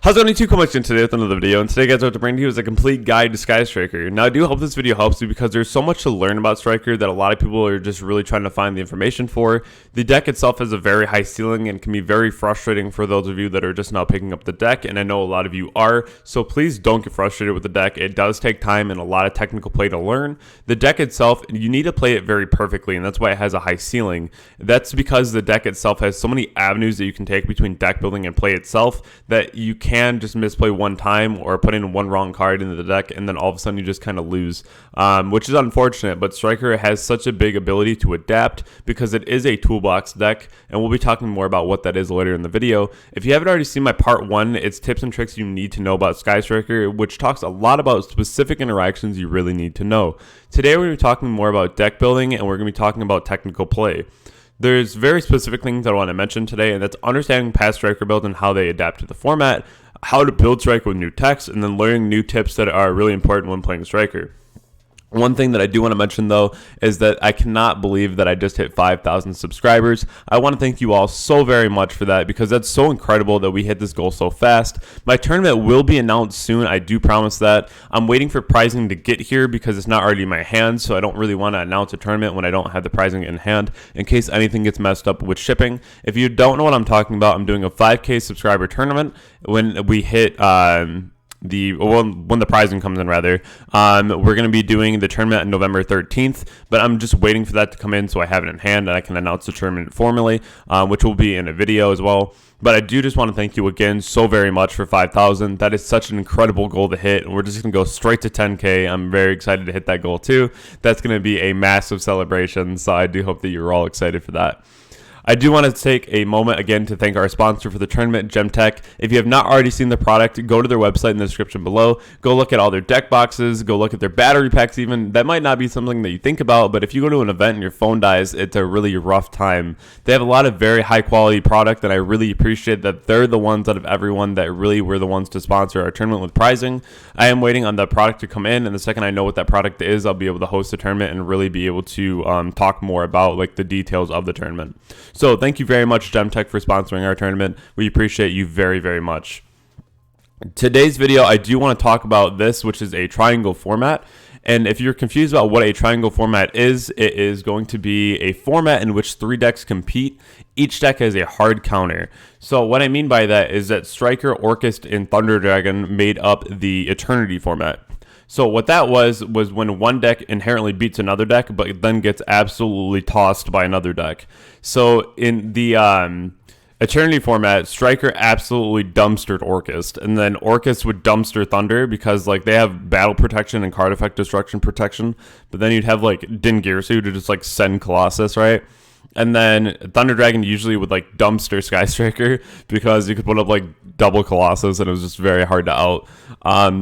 How's it going? YouTube coming today with another video, and today guys, what to bring to you is a complete guide to Sky Striker. Now I do hope this video helps you because there's so much to learn about Striker that a lot of people are just really trying to find the information for. The deck itself has a very high ceiling and can be very frustrating for those of you that are just now picking up the deck, and I know a lot of you are, so please don't get frustrated with the deck. It does take time and a lot of technical play to learn. The deck itself, you need to play it very perfectly, and that's why it has a high ceiling. That's because the deck itself has so many avenues that you can take between deck building and play itself that you can just misplay one time or put in one wrong card into the deck and then all of a sudden you just kind of lose, which is unfortunate. But Striker has such a big ability to adapt because it is a toolbox deck, and we'll be talking more about what that is later in the video. If you haven't already seen my part 1, it's tips and tricks you need to know about Sky Striker, which talks a lot about specific interactions you really need to know. Today we're going to be talking more about deck building, and we're going to be talking about technical play. There's very specific things that I want to mention today, and that's understanding past Striker builds and how they adapt to the format, how to build Striker with new text, and then learning new tips that are really important when playing Striker. One thing that I do want to mention though is that I cannot believe that I just hit 5,000 subscribers. I want to thank you all so very much for that because that's so incredible that we hit this goal so fast. My tournament will be announced soon, I do promise that. I'm waiting for pricing to get here because it's not already in my hands, so I don't really want to announce a tournament when I don't have the pricing in hand in case anything gets messed up with shipping. If you don't know what I'm talking about, I'm doing a 5K subscriber tournament when we hit when the pricing comes in rather. We're going to be doing the tournament on November 13th, but I'm just waiting for that to come in so I have it in hand and I can announce the tournament formally, which will be in a video as well. But I do just want to thank you again so very much for 5,000. That is such an incredible goal to hit, and we're just going to go straight to 10K. I'm very excited to hit that goal too. That's going to be a massive celebration, so I do hope that you're all excited for that. I do want to take a moment again to thank our sponsor for the tournament, Gemtech. If you have not already seen the product, go to their website in the description below. Go look at all their deck boxes. Go look at their battery packs even. That might not be something that you think about, but if you go to an event and your phone dies, it's a really rough time. They have a lot of very high quality product, and I really appreciate that they're the ones out of everyone that really were the ones to sponsor our tournament with prizing. I am waiting on the product to come in, and the second I know what that product is, I'll be able to host a tournament and really be able to talk more about like the details of the tournament. So thank you very much, Gemtech, for sponsoring our tournament. We appreciate you very, very much. Today's video, I do want to talk about this, which is a triangle format. And if you're confused about what a triangle format is, it is going to be a format in which 3 decks compete. Each deck has a hard counter. So what I mean by that is that Striker, Orchest, and Thunder Dragon made up the Eternity format. So what that was when one deck inherently beats another deck, but then gets absolutely tossed by another deck. So in the Eternity format, Striker absolutely dumpstered Orchest, and then Orchest would dumpster Thunder because like they have battle protection and card effect destruction protection, but then you'd have like Din Girsu to just like send Colossus, right? And then Thunder Dragon usually would like dumpster Sky Striker because you could put up like double Colossus and it was just very hard to out.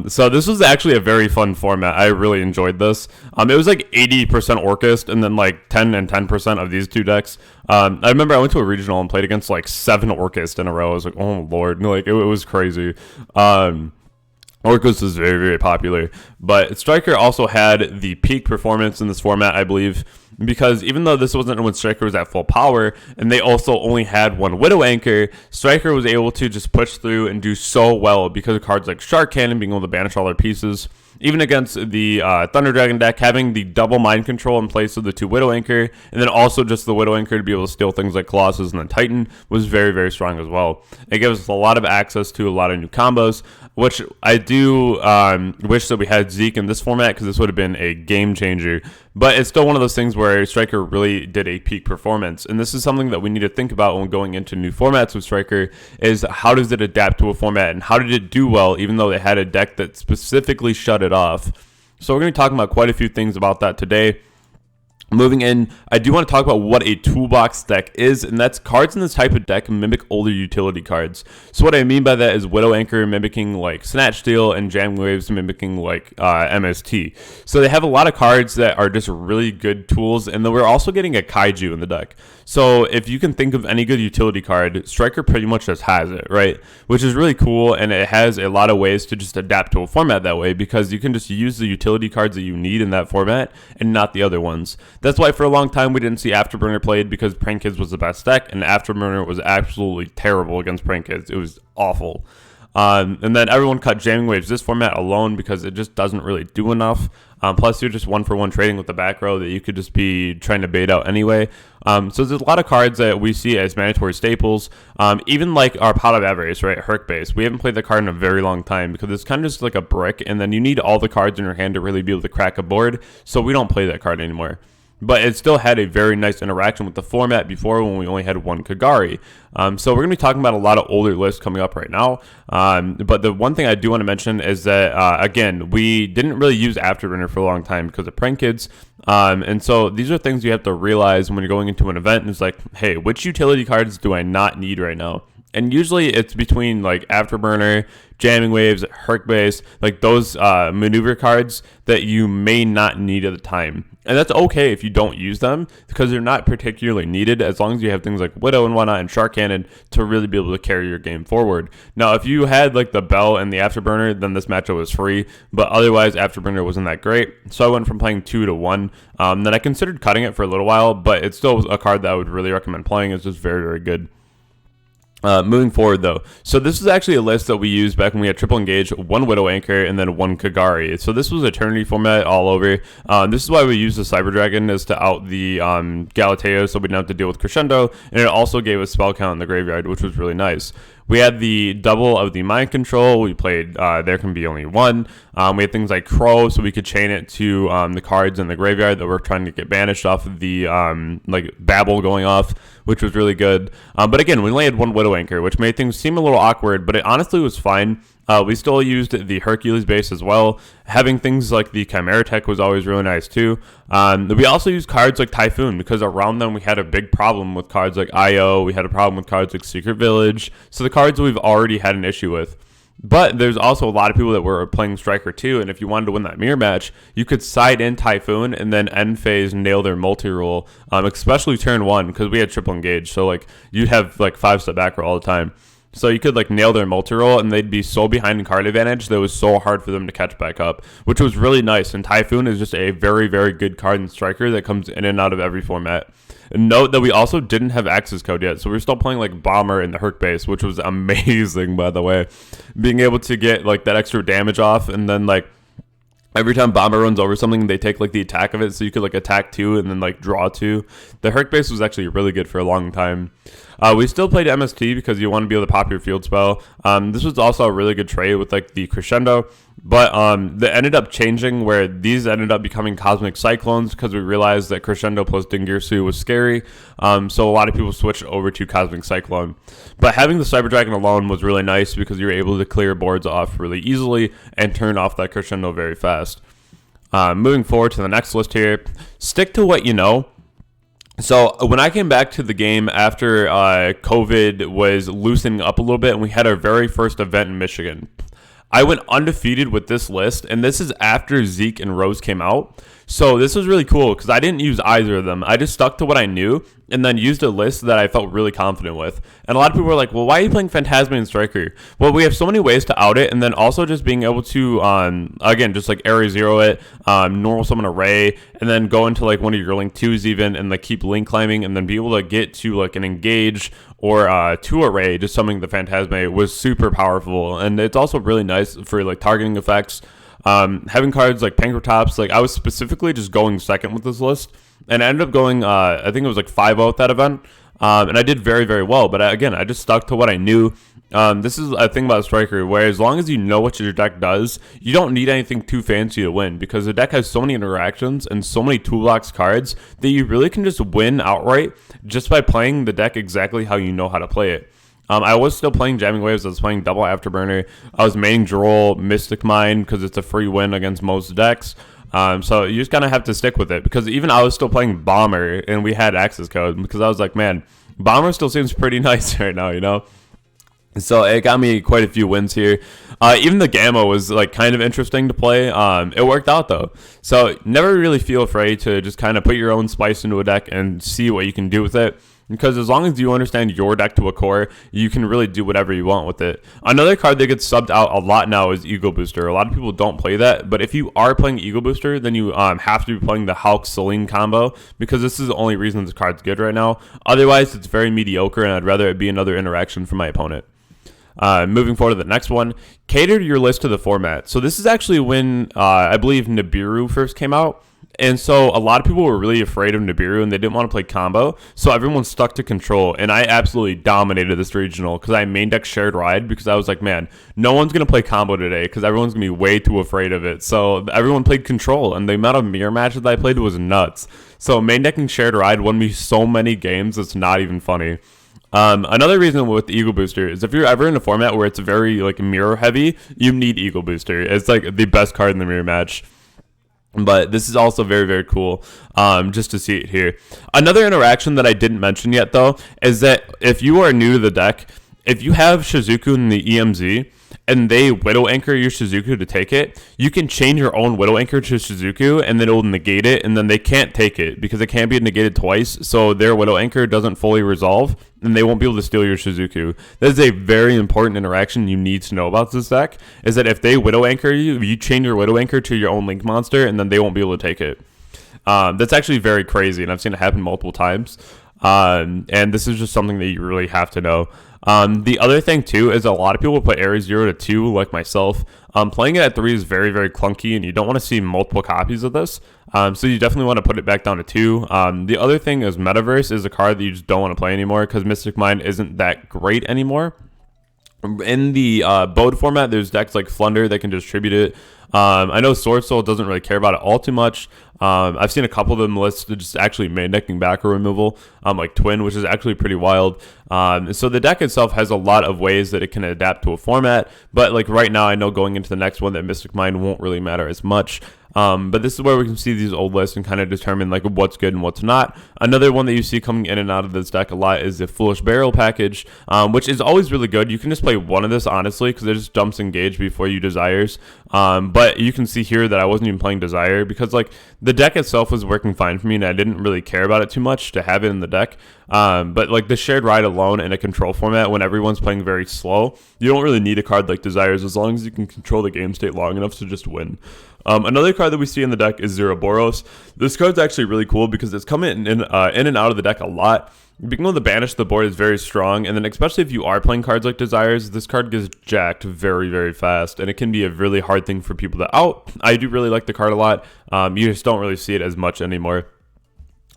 So this was actually a very fun format. I really enjoyed this. It was like 80% Orchest and then like 10 and 10% of these 2 decks. I remember I went to a regional and played against like 7 Orchest in a row. I was like, oh Lord, like it was crazy. Orchest is very, very popular, but Striker also had the peak performance in this format, I believe, because even though this wasn't when Striker was at full power, and they also only had 1 Widow Anchor, Striker was able to just push through and do so well because of cards like Shark Cannon being able to banish all their pieces. Even against the Thunder Dragon deck, having the double mind control in place of the 2 Widow Anchor, and then also just the Widow Anchor to be able to steal things like Colossus and then Titan was very, very strong as well. It gives us a lot of access to a lot of new combos, which I do wish that we had Zeke in this format because this would have been a game changer. But it's still one of those things where Striker really did a peak performance. And this is something that we need to think about when going into new formats with Striker is how does it adapt to a format and how did it do well even though they had a deck that specifically shut it off. So we're going to be talking about quite a few things about that today. Moving in, I do want to talk about what a toolbox deck is, and that's cards in this type of deck mimic older utility cards. So what I mean by that is Widow Anchor mimicking like Snatch Steal and Jam Waves mimicking like MST. So they have a lot of cards that are just really good tools, and then we're also getting a Kaiju in the deck. So if you can think of any good utility card, Striker pretty much just has it, right? Which is really cool, and it has a lot of ways to just adapt to a format that way because you can just use the utility cards that you need in that format and not the other ones. That's why for a long time we didn't see Afterburner played because Prank Kids was the best deck, and Afterburner was absolutely terrible against Prank Kids. It was awful. And then everyone cut jamming waves this format alone because it just doesn't really do enough. Plus, you're just 1-for-1 trading with the back row that you could just be trying to bait out anyway. So there's a lot of cards that we see as mandatory staples. Even like our Pot of Avarice, right? Herc base. We haven't played the card in a very long time because it's kind of just like a brick, and then you need all the cards in your hand to really be able to crack a board. So we don't play that card anymore. But it still had a very nice interaction with the format before when we only had one Kagari. So we're going to be talking about a lot of older lists coming up right now. But the one thing I do want to mention is that, again, we didn't really use Afterburner for a long time because of prank kids. And so these are things you have to realize when you're going into an event. And it's like, hey, which utility cards do I not need right now? And usually it's between like Afterburner, Jamming Waves, Herc Base, like those maneuver cards that you may not need at the time. And that's okay if you don't use them because they're not particularly needed as long as you have things like Widow and whatnot and Shark Cannon to really be able to carry your game forward. Now, if you had like the Bell and the Afterburner, then this matchup was free. But otherwise, Afterburner wasn't that great. So I went from playing 2 to 1. Then I considered cutting it for a little while, but it's still a card that I would really recommend playing. It's just very, very good. Moving forward, though, so this is actually a list that we used back when we had triple engage, 1 Widow Anchor, and then 1 Kagari. So this was Eternity format all over. This is why we used the Cyber Dragon is to out the Galateo, so we didn't have to deal with Crescendo, and it also gave us spell count in the graveyard, which was really nice. We had the double of the Mind Control. We played There Can Be Only One. We had things like Crow, so we could chain it to the cards in the graveyard that we're trying to get banished off of the like Babble going off, which was really good. But again, we only had 1 Widow Anchor, which made things seem a little awkward, but it honestly was fine. We still used the Hercules base as well. Having things like the Chimera Tech was always really nice too. We also used cards like Typhoon because around them we had a big problem with cards like IO. We had a problem with cards like Secret Village. So the cards we've already had an issue with. But there's also a lot of people that were playing Striker too, and if you wanted to win that mirror match, you could side in Typhoon and then end phase nail their multi-roll, especially turn 1 because we had triple engage. So like you'd have like 5-step back roll all the time. So you could like nail their multi-roll and they'd be so behind in card advantage that it was so hard for them to catch back up, which was really nice. And Typhoon is just a very, very good card in Striker that comes in and out of every format. And note that we also didn't have access code yet, so we're still playing like Bomber in the Herc base, which was amazing, by the way. Being able to get like that extra damage off, and then like every time Bomber runs over something, they take like the attack of it, so you could like attack 2 and then like draw 2. The Herc base was actually really good for a long time. We still played MST because you want to be able to pop your field spell. This was also a really good trade with like the Crescendo, but that ended up changing where these ended up becoming Cosmic Cyclones because we realized that Crescendo plus Dingirsu was scary. So a lot of people switched over to Cosmic Cyclone. But having the Cyber Dragon alone was really nice because you were able to clear boards off really easily and turn off that Crescendo very fast. Moving forward to the next list here, stick to what you know. So when I came back to the game after COVID was loosening up a little bit and we had our very first event in Michigan, I went undefeated with this list, and this is after Zeke and Rose came out. So this was really cool because I didn't use either of them. I just stuck to what I knew and then used a list that I felt really confident with. And a lot of people were like, well, why are you playing Phantasma and Striker? Well, we have so many ways to out it, and then also just being able to, again, just like Area Zero it, normal summon Array, and then go into like one of your Link 2s even, and like keep Link climbing, and then be able to get to like an Engage or 2 Array, just summoning the Phantasma was super powerful. And it's also really nice for like targeting effects. Having cards like Pankratops, like I was specifically just going second with this list, and I ended up going, I think it was like 5-0 at that event, and I did very, very well, but again, I just stuck to what I knew. This is a thing about Striker, where as long as you know what your deck does, you don't need anything too fancy to win, because the deck has so many interactions and so many Toolbox cards that you really can just win outright just by playing the deck exactly how you know how to play it. I was still playing Jamming Waves. I was playing double Afterburner. I was maining Droll, Mystic Mine, because it's a free win against most decks. So you just kind of have to stick with it, because even I was still playing Bomber, and we had access code, because I was like, man, Bomber still seems pretty nice right now, you know? So it got me quite a few wins here. Even the Gamma was like kind of interesting to play. It worked out though. So never really feel afraid to just kind of put your own spice into a deck and see what you can do with it. Because as long as you understand your deck to a core, you can really do whatever you want with it. Another card that gets subbed out a lot now is Ego Booster. A lot of people don't play that, but if you are playing Ego Booster, then you have to be playing the Hulk Celine combo, because this is the only reason this card's good right now. Otherwise, it's very mediocre, and I'd rather it be another interaction from my opponent. Moving forward to the next one, cater your list to the format. So this is actually when I believe Nibiru first came out. And so a lot of people were really afraid of Nibiru and they didn't want to play combo. So everyone stuck to control. And I absolutely dominated this regional because I main deck shared ride because I was like, man, no one's going to play combo today because everyone's going to be way too afraid of it. So everyone played control and the amount of mirror matches that I played was nuts. So main decking shared ride won me so many games. It's not even funny. Another reason with the Eagle Booster is if you're ever in a format where it's very like mirror heavy, you need Eagle Booster. It's like the best card in the mirror match. But this is also very, very cool just to see it here. Another interaction that I didn't mention yet, though, is that if you are new to the deck, if you have Shizuku in the EMZ and they Widow Anchor your Shizuku to take it, you can change your own Widow Anchor to Shizuku and then it will negate it, and then they can't take it because it can't be negated twice, so their Widow Anchor doesn't fully resolve and they won't be able to steal your Shizuku. That is a very important interaction you need to know about this deck, is that if they Widow Anchor you, you change your Widow Anchor to your own Link monster and then they won't be able to take it. That's actually very crazy and I've seen it happen multiple times. And this is just something that you really have to know. The other thing too is a lot of people play area 0 to 2 like myself. Playing it at 3 is very, very clunky and you don't want to see multiple copies of this. So you definitely want to put it back down to 2. The other thing is Metaverse is a card that you just don't want to play anymore because Mystic Mind isn't that great anymore. In the Bode format, there's decks like Flunder that can distribute it. I know Sword Soul doesn't really care about it all too much. I've seen a couple of them listed just actually main decking backer removal, like Twin, which is actually pretty wild. So the deck itself has a lot of ways that it can adapt to a format, but like right now I know going into the next one that Mystic Mind won't really matter as much. But this is where we can see these old lists and kind of determine like what's good and what's not. Another one that you see coming in and out of this deck a lot is the Foolish Burial package, which is always really good. You can just play one of this honestly because it just dumps Engage before you Desires. But you can see here that I wasn't even playing Desire because like the deck itself was working fine for me and I didn't really care about it too much to have it in the deck. But like the shared ride alone in a control format when everyone's playing very slow, you don't really need a card like Desires as long as you can control the game state long enough to just win. Another card that we see in the deck is Zeroboros. This card's actually really cool because it's coming in and out of the deck a lot. Being able to banish the board is very strong, and then especially if you are playing cards like Desires, this card gets jacked very, very fast, and it can be a really hard thing for people to out. I do really like the card a lot. You just don't really see it as much anymore.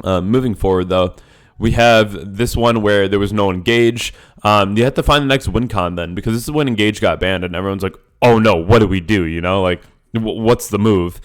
Moving forward, though, we have this one where there was no Engage. You have to find the next win con then, because this is when Engage got banned, and everyone's like, oh no, what do we do? You know, like, what's the move?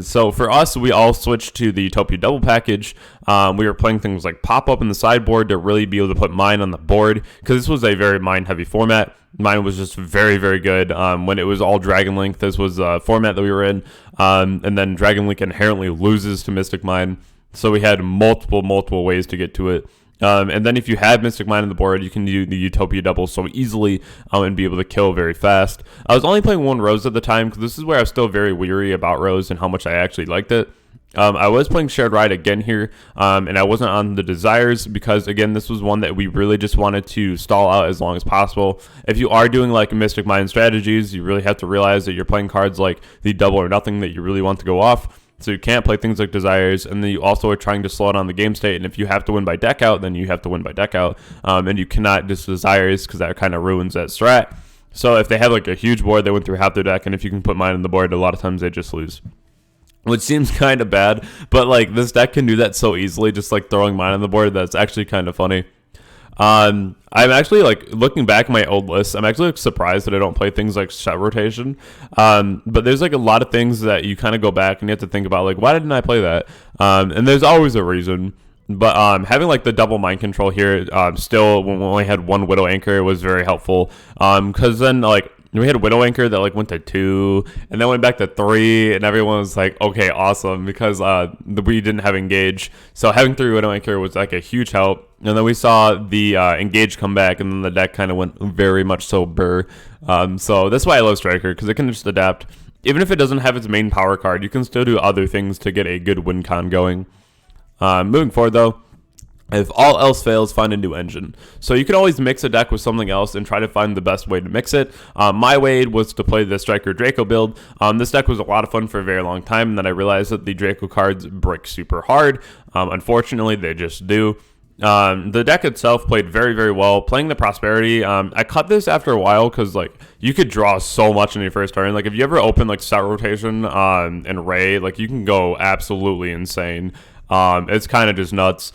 So for us, we all switched to the Utopia double package. We were playing things like pop up in the sideboard to really be able to put mine on the board because this was a very mine heavy format. Mine was just very, very good. When it was all Dragon Link, this was a format that we were in. And then Dragon Link inherently loses to Mystic Mine. So we had multiple ways to get to it. And then if you have Mystic Mind on the board, you can do the Utopia double so easily and be able to kill very fast. I was only playing one Rose at the time because this is where I was still very weary about Rose and how much I actually liked it. I was playing Shared Ride again here, and I wasn't on the Desires because, again, this was one that we really just wanted to stall out as long as possible. If you are doing like Mystic Mind strategies, you really have to realize that you're playing cards like the Double or Nothing that you really want to go off. So you can't play things like Desires, and then you also are trying to slow down the game state, and if you have to win by deck out, then you have to win by deck out, and you cannot just Desires because that kind of ruins that strat. So if they have like a huge board, they went through half their deck, and if you can put mine on the board, a lot of times they just lose. Which seems kind of bad, but like this deck can do that so easily, just like throwing mine on the board, that's actually kind of funny. I'm actually like looking back at my old list. I'm actually like, surprised that I don't play things like set rotation. But there's like a lot of things that you kind of go back and you have to think about like, why didn't I play that? And there's always a reason. But having like the double mind control here, still when we only had one Widow Anchor was very helpful. Because then like we had a Widow Anchor that like went to 2 and then went back to 3, and everyone was like, okay, awesome, because we didn't have Engage. So having 3 Widow Anchor was like a huge help. And then we saw the Engage come back, and then the deck kind of went very much so burr. So that's why I love Striker, because it can just adapt. Even if it doesn't have its main power card, you can still do other things to get a good win con going. Moving forward, though, if all else fails, find a new engine. So you can always mix a deck with something else and try to find the best way to mix it. My way was to play the Striker Draco build. This deck was a lot of fun for a very long time, and then I realized that the Draco cards brick super hard. Unfortunately, they just do. The deck itself played very, very well. Playing the Prosperity, I cut this after a while because like you could draw so much in your first turn. Like if you ever open like Set Rotation and Ray, like you can go absolutely insane. It's kind of just nuts.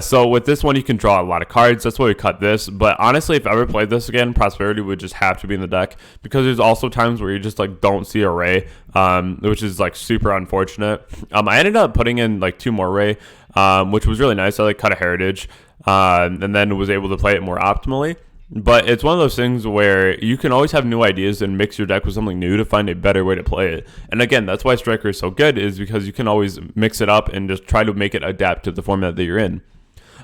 So with this one, you can draw a lot of cards. That's why we cut this. But honestly, if I ever played this again, Prosperity would just have to be in the deck because there's also times where you just like don't see a Ray, which is like super unfortunate. I ended up putting in like 2 more Ray, which was really nice. I like cut a Heritage, and then was able to play it more optimally. But it's one of those things where you can always have new ideas and mix your deck with something new to find a better way to play it. And again, that's why Striker is so good, is because you can always mix it up and just try to make it adapt to the format that you're in.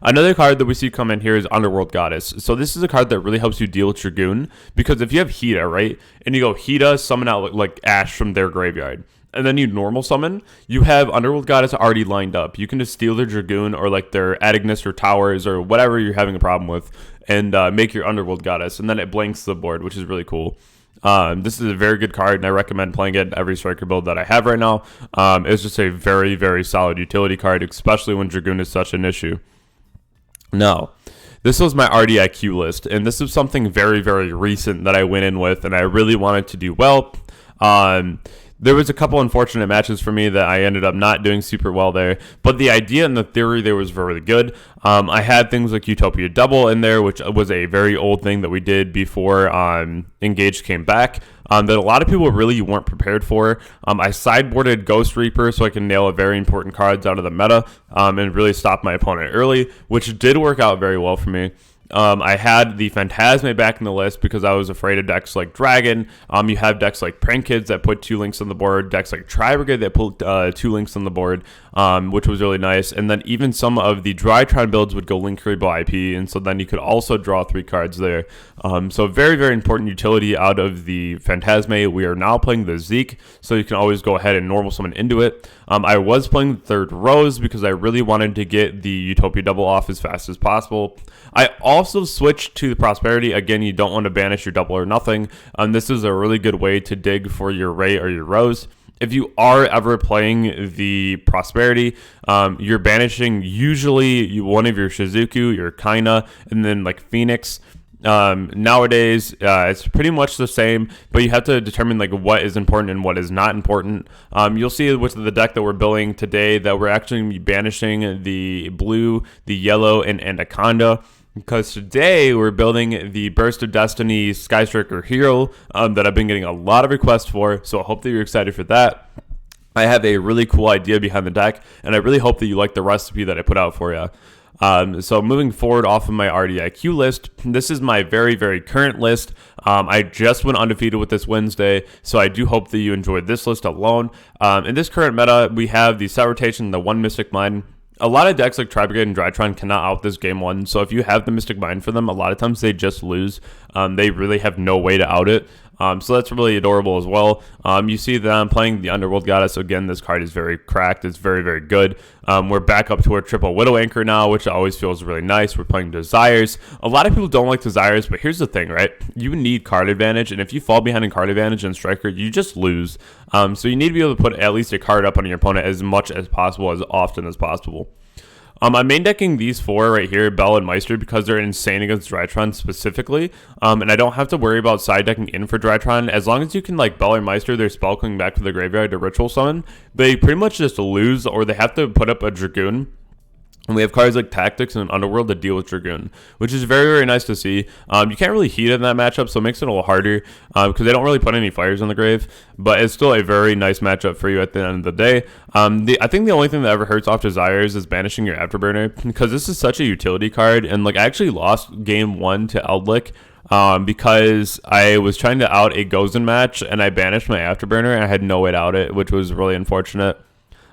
Another card that we see come in here is Underworld Goddess. So this is a card that really helps you deal with Dragoon, because if you have Hita, right, and you go Hita, summon out like Ash from their graveyard, and then you normal summon, you have Underworld Goddess already lined up. You can just steal their Dragoon or like their Agnes or Towers or whatever you're having a problem with, and make your Underworld Goddess, and then it blanks the board, which is really cool. This is a very good card, and I recommend playing it in every Striker build that I have right now. It's just a very, very solid utility card, especially when Dragoon is such an issue. Now, this was my RDIQ list, and this is something very, very recent that I went in with, and I really wanted to do well. There was a couple unfortunate matches for me that I ended up not doing super well there, but the idea and the theory there was really good. I had things like Utopia Double in there, which was a very old thing that we did before Engaged came back, that a lot of people really weren't prepared for. I sideboarded Ghost Reaper so I can nail a very important cards out of the meta, and really stop my opponent early, which did work out very well for me. I had the Phantasme back in the list because I was afraid of decks like Dragon. You have decks like Prank Kids that put 2 links on the board, decks like Tri-Brigade that put 2 links on the board, which was really nice. And then even some of the Drytron builds would go Link Kuriboh IP, and so then you could also draw 3 cards there. So very, very important utility out of the Phantasme. We are now playing the Zeke, so you can always go ahead and normal summon into it. I was playing the third Rose because I really wanted to get the Utopia Double off as fast as possible. I also switched to the Prosperity. Again, you don't want to banish your double or nothing. This is a really good way to dig for your Ray or your Rose. If you are ever playing the Prosperity, you're banishing usually one of your Shizuku, your Kaina, and then like Phoenix. Nowadays, it's pretty much the same, but you have to determine like what is important and what is not important. You'll see with the deck that we're building today that we're actually going to be banishing the blue, the yellow, and Anaconda. Because today we're building the Burst of Destiny Sky Striker hero that I've been getting a lot of requests for, so I hope that you're excited for that. I have a really cool idea behind the deck, and I really hope that you like the recipe that I put out for you. So moving forward off of my RDIQ list, this is my very, very current list. I just went undefeated with this Wednesday, so I do hope that you enjoyed this list alone. In this current meta, we have the Set Rotation, the 1 Mystic Mine. A lot of decks like Tri-Brigade and Drytron cannot out this game 1, so if you have the Mystic Mine for them, a lot of times they just lose. They really have no way to out it. So that's really adorable as well. You see that I'm playing the Underworld Goddess. Again, this card is very cracked. It's very, very good. We're back up to our triple Widow Anchor now, which always feels really nice. We're playing Desires. A lot of people don't like Desires, but here's the thing, right? You need card advantage, and if you fall behind in card advantage in Striker, you just lose. So you need to be able to put at least a card up on your opponent as much as possible, as often as possible. I'm main decking these 4 right here, Bell and Meister, because they're insane against Drytron specifically, and I don't have to worry about side decking in for Drytron. As long as you can like Bell or Meister their spell coming back to the graveyard to ritual summon, they pretty much just lose, or they have to put up a Dragoon. And we have cards like Tactics and Underworld that deal with Dragoon, which is very, very nice to see. You can't really heat in that matchup, so it makes it a little harder because they don't really put any fires on the grave. But it's still a very nice matchup for you at the end of the day. I think the only thing that ever hurts off Desires is banishing your Afterburner, because this is such a utility card. And like I actually lost game 1 to Eldlick because I was trying to out a Gozen match and I banished my Afterburner and I had no way to out it, which was really unfortunate.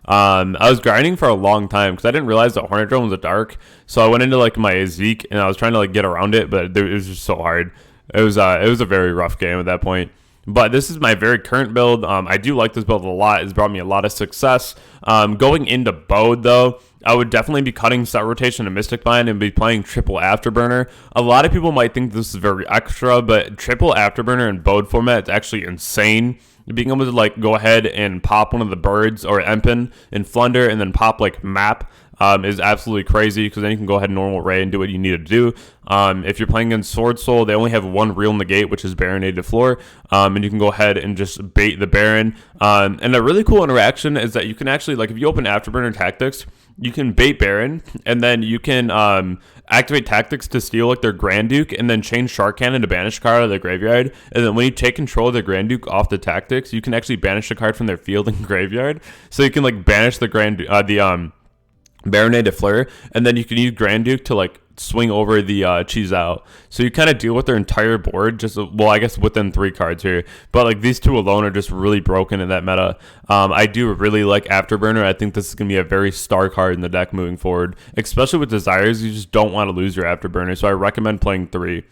I was grinding for a long time because I didn't realize that Hornet Drone was a dark, so I went into like my Zeke and I was trying to like get around it, but it was just so hard. It was a very rough game at that point. But this is my very current build. I do like this build a lot. It's brought me a lot of success. Going into Bode though, I would definitely be cutting Set Rotation and Mystic Mine and be playing triple Afterburner. A lot of people might think this is very extra, but triple Afterburner in Bode format is actually insane. Being able to like go ahead and pop one of the birds or Empen and Flunder and then pop like Map is absolutely crazy, because then you can go ahead and normal Ray and do what you need to do. If you're playing against Sword Soul, they only have one real negate, which is Baron to floor, and you can go ahead and just bait the Baron. And a really cool interaction is that you can actually, like, if you open Afterburner Tactics, you can bait Baron, and then you can activate Tactics to steal like their Grand Duke, and then change Shark Cannon to banish a card out of their graveyard. And then when you take control of the Grand Duke off the Tactics, you can actually banish a card from their field and graveyard. So you can like banish the Baronet de Fleur, and then you can use Grand Duke to like swing over the cheese out. So you kind of deal with their entire board, just, well, I guess within 3 cards here. But like these two alone are just really broken in that meta. I do really like Afterburner. I think this is going to be a very star card in the deck moving forward, especially with Desires. You just don't want to lose your Afterburner, so I recommend playing 3.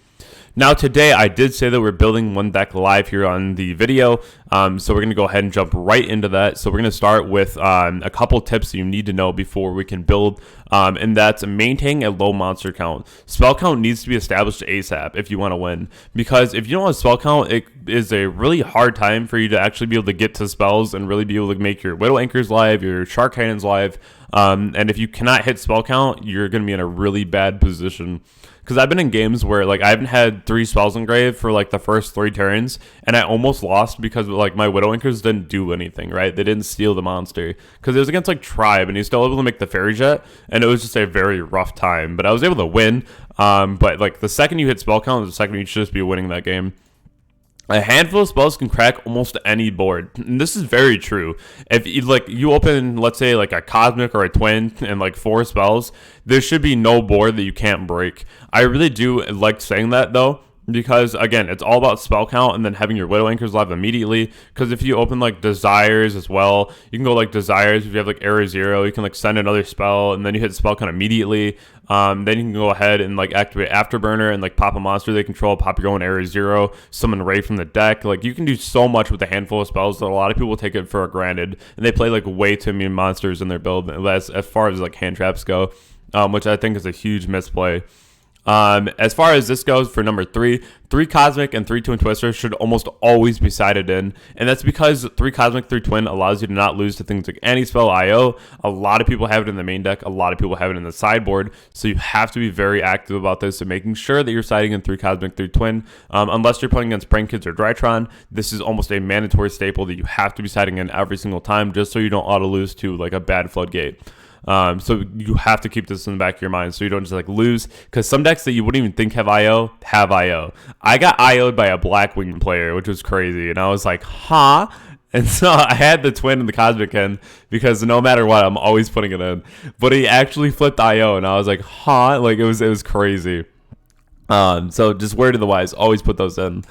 Now today I did say that we're building one deck live here on the video, so we're going to go ahead and jump right into that. So we're going to start with a couple tips that you need to know before we can build, and that's maintaining a low monster count. Spell count needs to be established ASAP if you want to win, because if you don't have spell count, it is a really hard time for you to actually be able to get to spells and really be able to make your Widow Anchors live, your Shark Cannons live, and if you cannot hit spell count, you're going to be in a really bad position. Because I've been in games where like I haven't had 3 spells engraved for like the first 3 turns, and I almost lost because like my Widow Anchors didn't do anything, right? They didn't steal the monster, because it was against like Tribe, and he's still able to make the Fairy Jet, and it was just a very rough time. But I was able to win. But like the second you hit spell count, the second you should just be winning that game. A handful of spells can crack almost any board, and this is very true. If you open, let's say like a Cosmic or a Twin and like 4 spells, there should be no board that you can't break. I really do like saying that though, because again, it's all about spell count and then having your Widow Anchors live immediately. Because if you open like Desires as well, you can go like Desires. If you have like Error 0, you can like send another spell, and then you hit spell count immediately. Then you can go ahead and like activate Afterburner and like pop a monster they control, pop your own Error 0, summon Ray from the deck. Like you can do so much with a handful of spells that a lot of people take it for granted, and they play like way too many monsters in their build as far as like hand traps go, which I think is a huge misplay. As far as this goes, for number 3 Cosmic and 3 Twin Twister should almost always be sided in, and that's because 3 Cosmic, 3 Twin allows you to not lose to things like any spell IO. A lot of people have it in the main deck, a lot of people have it in the sideboard, so you have to be very active about this and making sure that you're siding in 3 Cosmic, 3 Twin. Unless you're playing against Prank Kids or Drytron, this is almost a mandatory staple that you have to be siding in every single time, just so you don't auto lose to like a bad Floodgate. So you have to keep this in the back of your mind so you don't just like lose, because some decks that you wouldn't even think have IO have IO. I got IO'd by a Blackwing player, which was crazy, and I was like, huh? And so I had the Twin and the Cosmic in, because no matter what, I'm always putting it in. But he actually flipped IO, and I was like, huh? Like it was crazy. So just word of the wise, always put those in.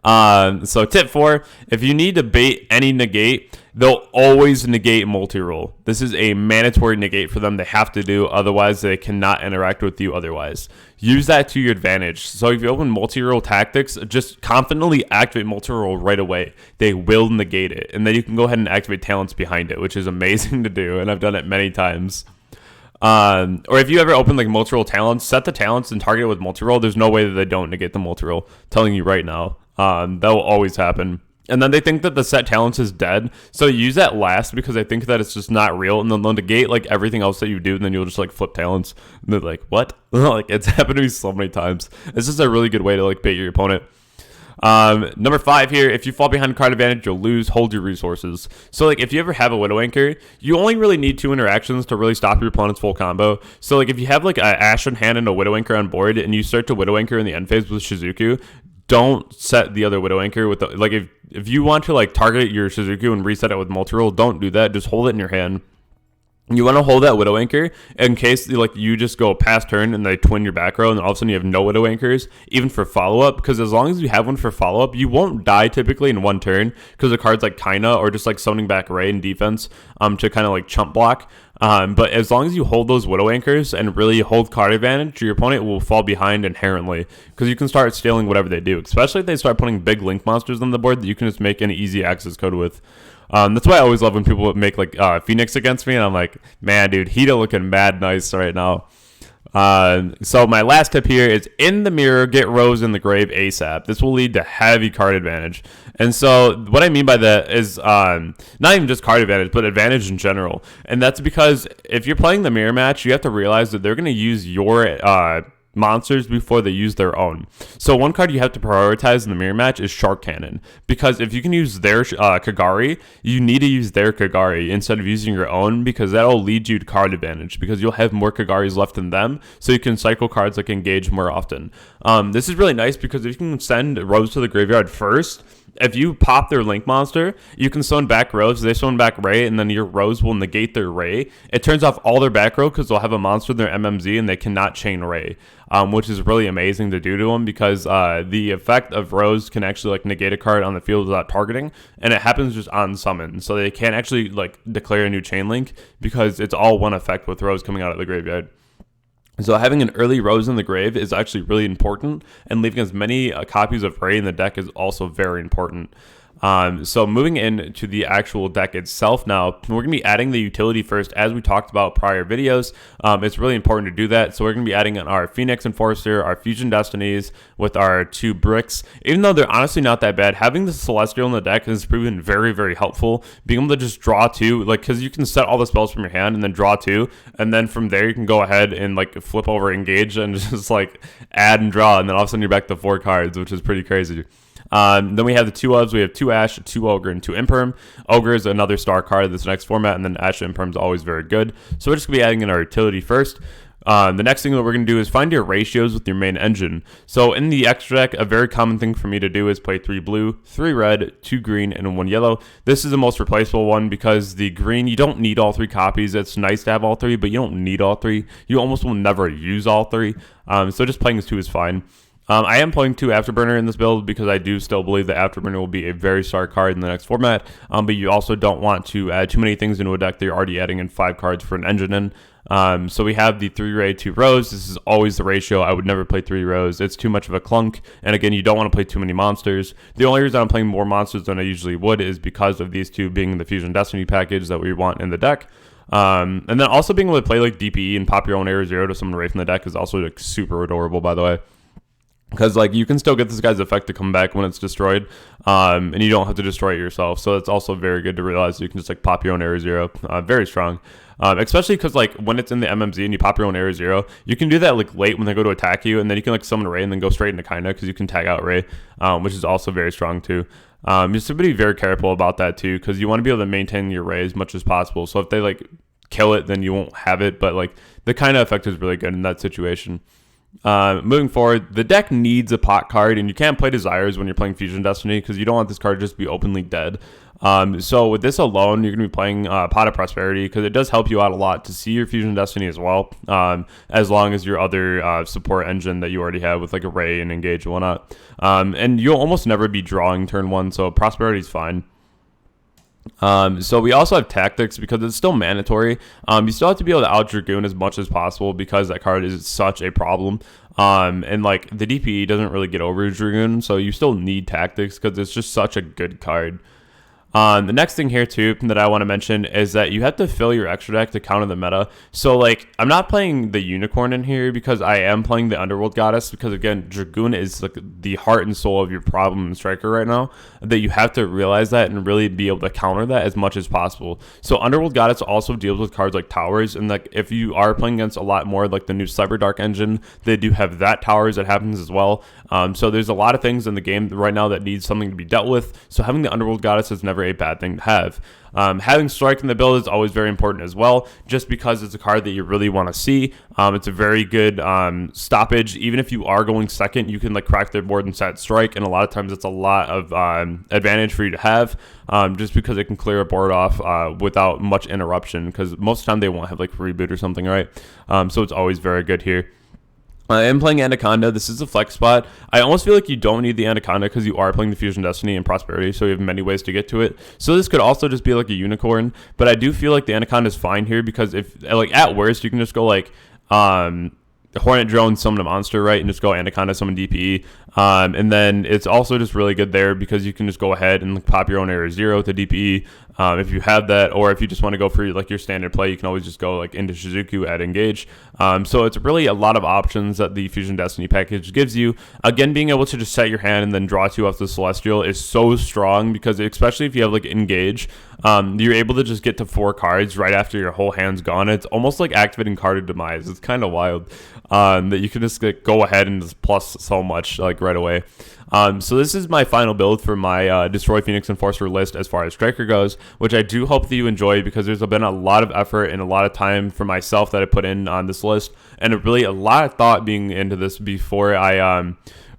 So tip 4, if you need to bait any negate, they'll always negate multi-roll. This is a mandatory negate for them. They have to do, otherwise they cannot interact with you otherwise. Use that to your advantage. So if you open multi-roll Tactics, just confidently activate multi-roll right away. They will negate it, and then you can go ahead and activate talents behind it, which is amazing to do, and I've done it many times. Or if you ever open like multi-roll talents, set the talents and target it with multi-roll. There's no way that they don't negate the multi-roll. Telling you right now. That will always happen. And then they think that the set talents is dead, so use that last, because I think that it's just not real, and then they'll negate like everything else that you do, and then you'll just like flip talents, and they're like, what? Like it's happened to me so many times. It's just a really good way to like bait your opponent. Number 5 here, if you fall behind card advantage, you'll lose. Hold your resources. So like if you ever have a Widow Anchor, you only really need 2 interactions to really stop your opponent's full combo. So like if you have like a Ash in hand and a Widow Anchor on board, and you start to Widow Anchor in the end phase with Shizuku, don't set the other Widow Anchor with the, like if you want to like target your Shizuku and reset it with multi-roll, don't do that. Just hold it in your hand. You want to hold that Widow Anchor in case like you just go past turn and they twin your back row, and then all of a sudden you have no Widow Anchors, even for follow-up, because as long as you have one for follow-up, you won't die typically in one turn, because the cards like Kaina or just like summoning back Ray in defense to kind of like chump block. But as long as you hold those Widow Anchors and really hold card advantage, your opponent will fall behind inherently, because you can start stealing whatever they do, especially if they start putting big link monsters on the board that you can just make an easy access code with. That's why I always love when people make like Phoenix against me, and I'm like, man, dude, Hida looking mad nice right now. So my last tip here is in the mirror, get Rose in the grave ASAP. This will lead to heavy card advantage. And so what I mean by that is not even just card advantage, but advantage in general. And that's because if you're playing the mirror match, you have to realize that they're going to use your monsters before they use their own. So one card you have to prioritize in the mirror match is Shark Cannon, because if you can use their Kagari, you need to use their Kagari instead of using your own, because that'll lead you to card advantage, because you'll have more Kagaris left than them, so you can cycle cards like Engage more often. This is really nice because if you can send Rose to the graveyard first, if you pop their Link monster, you can summon back Rose, they summon back Ray, and then your Rose will negate their Ray. It turns off all their back row because they'll have a monster in their MMZ and they cannot chain Ray, which is really amazing to do to them, because the effect of Rose can actually like negate a card on the field without targeting, and it happens just on summon. So they can't actually like declare a new chain link because it's all one effect with Rose coming out of the graveyard. So having an early Rose in the grave is actually really important, and leaving as many copies of Ray in the deck is also very important. So moving into the actual deck itself now, we're going to be adding the utility first, as we talked about prior videos. It's really important to do that. So we're going to be adding our Phoenix Enforcer, our Fusion Destinies with our 2 bricks. Even though they're honestly not that bad, having the Celestial in the deck has proven very, very helpful. Being able to just draw 2, like, because you can set all the spells from your hand and then draw 2, and then from there you can go ahead and like flip over Engage and just like add and draw, and then all of a sudden you're back to 4 cards, which is pretty crazy. Then we have the 2 Ofs. We have 2 Ash, 2 Ogre, and 2 Imperm. Ogre is another star card this next format, and then Ash and Imperm is always very good. So we're just going to be adding in our utility first. The next thing that we're going to do is find your ratios with your main engine. So in the extra deck, a very common thing for me to do is play 3 blue, 3 red, 2 green, and 1 yellow. This is the most replaceable one because the green, you don't need all 3 copies. It's nice to have all 3, but you don't need all 3. You almost will never use all 3. So just playing as 2 is fine. I am playing 2 Afterburner in this build because I do still believe that Afterburner will be a very star card in the next format, but you also don't want to add too many things into a deck that you're already adding in 5 cards for an engine in. So we have the 3 Ray, 2 Rose. This is always the ratio. I would never play 3 Rose. It's too much of a clunk, and again, you don't want to play too many monsters. The only reason I'm playing more monsters than I usually would is because of these 2 being the Fusion Destiny package that we want in the deck. And then also being able to play like DPE and pop your own Air Zero to summon Ray from the deck is also like super adorable, by the way. Because like you can still get this guy's effect to come back when it's destroyed, and you don't have to destroy it yourself. So it's also very good to realize you can just like pop your own Air Zero. Very strong, especially because like when it's in the MMZ and you pop your own Air Zero, you can do that like late when they go to attack you, and then you can like summon Ray and then go straight into Kinda because you can tag out Ray, which is also very strong too. Just to be very careful about that too, because you want to be able to maintain your Ray as much as possible. So if they like kill it, then you won't have it, but like the Kinda effect is really good in that situation. Moving forward, the deck needs a pot card, and you can't play Desires when you're playing Fusion Destiny because you don't want this card just to be openly dead. So with this alone, you're going to be playing Pot of Prosperity because it does help you out a lot to see your Fusion Destiny as well, as long as your other support engine that you already have with like Array and Engage and whatnot. And you'll almost never be drawing turn 1, so Prosperity is fine. So we also have Tactics because it's still mandatory. You still have to be able to out Dragoon as much as possible because that card is such a problem. And like the DPE doesn't really get over Dragoon, so you still need Tactics because it's just such a good card. The next thing here too that I want to mention is that you have to fill your extra deck to counter the meta. So like I'm not playing the Unicorn in here because I am playing the Underworld Goddess, because again, Dragoon is like the heart and soul of your problem in Striker right now, that you have to realize that and really be able to counter that as much as possible. So Underworld Goddess also deals with cards like Towers, and like if you are playing against a lot more like the new Cyber Dark engine, they do have that Towers that happens as well. So there's a lot of things in the game right now that needs something to be dealt with. So having the Underworld Goddess is never a bad thing to have. Having Strike in the build is always very important as well, just because it's a card that you really want to see. It's a very good stoppage. Even if you are going second, you can like crack their board and set Strike, and a lot of times it's a lot of advantage for you to have, just because it can clear a board off without much interruption, because most of the time they won't have like Reboot or something, right? So it's always very good here. I am playing Anaconda. This is a flex spot. I almost feel like you don't need the Anaconda because you are playing the Fusion Destiny and Prosperity, so you have many ways to get to it. So this could also just be like a Unicorn, but I do feel like the Anaconda is fine here because if, like, at worst, you can just go like Hornet Drone, summon a monster, right, and just go Anaconda, summon DPE. And then it's also just really good there because you can just go ahead and pop your own error 0 to DPE if you have that, or if you just want to go for like your standard play, you can always just go like into Shizuku at engage. So it's really a lot of options that the Fusion Destiny package gives you. Again, being able to just set your hand and then draw 2 off the Celestial is so strong because especially if you have like engage, you're able to just get to 4 cards right after your whole hand's gone. It's almost like activating Card Demise. It's kind of wild that you can just go ahead and just plus so much like right away. So this is my final build for my Destroy Phoenix Enforcer list as far as Striker goes, which I do hope that you enjoy because there's been a lot of effort and a lot of time for myself that I put in on this list, and really a lot of thought being into this before I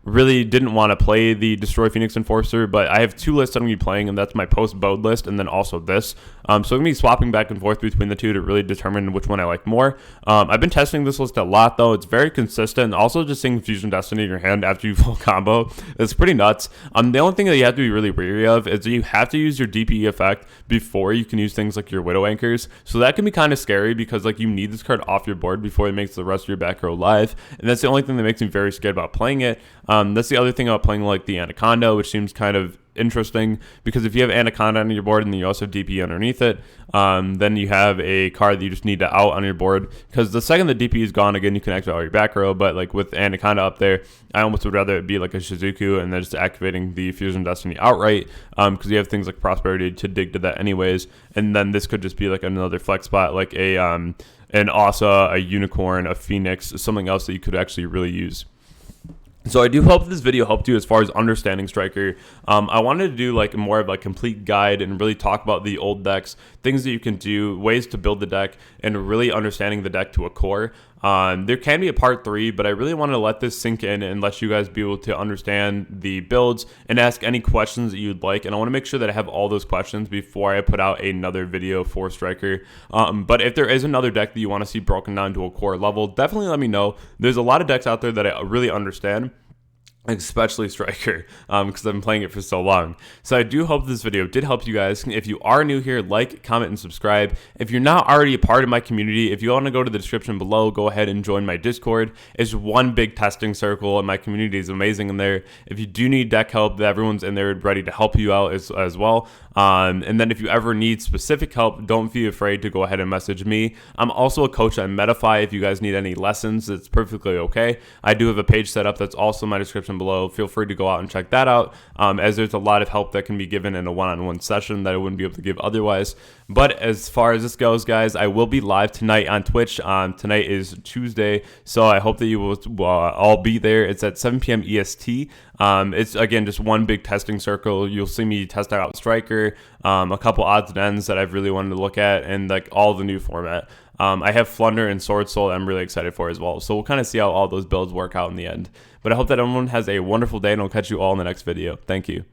really didn't want to play the Destroy Phoenix Enforcer, but I have 2 lists I'm going to be playing, and that's my post-build list and then also this. So I'm going to be swapping back and forth between the two to really determine which one I like more. I've been testing this list a lot, though. It's very consistent. Also, just seeing Fusion Destiny in your hand after you full combo is pretty nuts. The only thing that you have to be really wary of is that you have to use your DPE effect before you can use things like your Widow Anchors. So that can be kind of scary because like you need this card off your board before it makes the rest of your back row live. And that's the only thing that makes me very scared about playing it. That's the other thing about playing like the Anaconda, which seems kind of interesting because if you have Anaconda on your board and then you also have DP underneath it, then you have a card that you just need to out on your board, because the second the DP is gone, again, you can activate all your back row. But like with Anaconda up there, I almost would rather it be like a Shizuku and then just activating the Fusion Destiny outright, because you have things like Prosperity to dig to that anyways, and then this could just be like another flex spot, like a an Asa, a Unicorn, a Phoenix, something else that you could actually really use. So I do hope this video helped you as far as understanding Striker. I wanted to do like more of a complete guide and really talk about the old decks, things that you can do, ways to build the deck, and really understanding the deck to a core. There can be a part 3, but I really want to let this sink in and let you guys be able to understand the builds and ask any questions that you'd like. And I want to make sure that I have all those questions before I put out another video for Striker. But if there is another deck that you want to see broken down to a core level, definitely let me know. There's a lot of decks out there that I really understand, especially Striker, because I've been playing it for so long. So I do hope this video did help you guys. If you are new here, like, comment, and subscribe. If you're not already a part of my community, if you want to go to the description below, go ahead and join my Discord. It's one big testing circle, and my community is amazing in there. If you do need deck help, everyone's in there ready to help you out as well. And then if you ever need specific help, don't be afraid to go ahead and message me. I'm also a coach at Metafy. If you guys need any lessons, it's perfectly okay. I do have a page set up that's also in my description below. Feel free to go out and check that out, as there's a lot of help that can be given in a one-on-one session that I wouldn't be able to give otherwise. But as far as this goes, guys, I will be live tonight on Twitch. Tonight is Tuesday, so I hope that you will all be there. It's at 7 p.m. EST. It's, again, just one big testing circle. You'll see me test out Striker, a couple odds and ends that I've really wanted to look at, and like all the new format. I have Flunder and Sword Soul that I'm really excited for as well. So we'll kind of see how all those builds work out in the end. But I hope that everyone has a wonderful day, and I'll catch you all in the next video. Thank you.